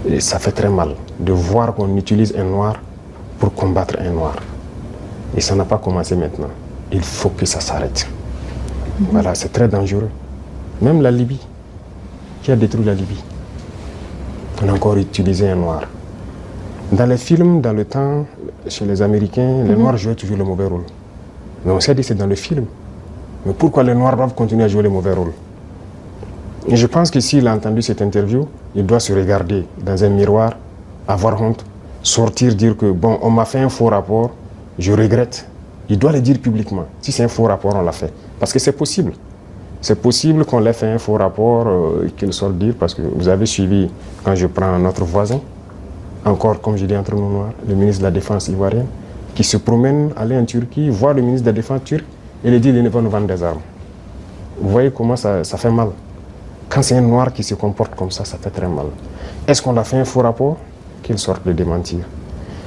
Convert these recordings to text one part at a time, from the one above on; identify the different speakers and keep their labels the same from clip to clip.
Speaker 1: Et ça fait très mal de voir qu'on utilise un noir pour combattre un noir. Et ça n'a pas commencé maintenant. Il faut que ça s'arrête. Voilà, c'est très dangereux. Même la Libye, qui a détruit la Libye, on a encore utilisé un noir. Dans les films, dans le temps, chez les Américains, les noirs jouaient toujours le mauvais rôle. Mais on s'est dit c'est dans le film. Mais pourquoi les noirs doivent continuer à jouer le mauvais rôle? Et je pense que s'il a entendu cette interview, il doit se regarder dans un miroir, avoir honte, sortir, dire que bon, on m'a fait un faux rapport, je regrette. Il doit le dire publiquement. Si c'est un faux rapport, on l'a fait. Parce que c'est possible. C'est possible qu'on l'ait fait un faux rapport, qu'il sorte dire, parce que vous avez suivi, quand je prends notre voisin, encore, comme je dis entre nous noirs, le ministre de la Défense ivoirien, qui se promène, aller en Turquie, voir le ministre de la Défense turc, et lui dit qu'il va nous vendre des armes. Vous voyez comment ça fait mal. Quand c'est un noir qui se comporte comme ça fait très mal. Est-ce qu'on a fait un faux rapport? Qu'il sorte de démentir.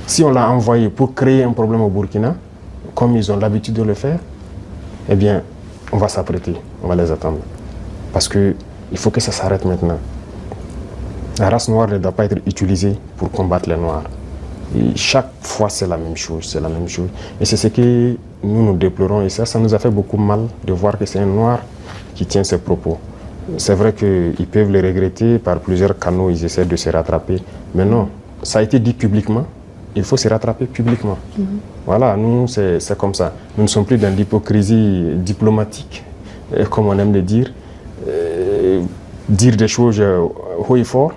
Speaker 1: Si on l'a envoyé pour créer un problème au Burkina, comme ils ont l'habitude de le faire, eh bien, on va s'apprêter, on va les attendre. Parce qu'il faut que ça s'arrête maintenant. La race noire ne doit pas être utilisée pour combattre les noirs. Et chaque fois, c'est la même chose, c'est la même chose. Et c'est ce que nous déplorons. Et ça nous a fait beaucoup mal de voir que c'est un noir qui tient ces propos. C'est vrai qu'ils peuvent le regretter, par plusieurs canaux, ils essaient de se rattraper. Mais non, ça a été dit publiquement, il faut se rattraper publiquement. Voilà, nous, c'est comme ça. Nous ne sommes plus dans l'hypocrisie diplomatique, comme on aime le dire. Dire des choses haut et fort,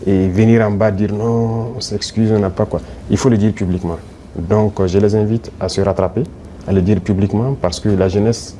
Speaker 1: et venir en bas dire non, on s'excuse, on n'a pas quoi. Il faut le dire publiquement. Donc, je les invite à se rattraper, à le dire publiquement, parce que la jeunesse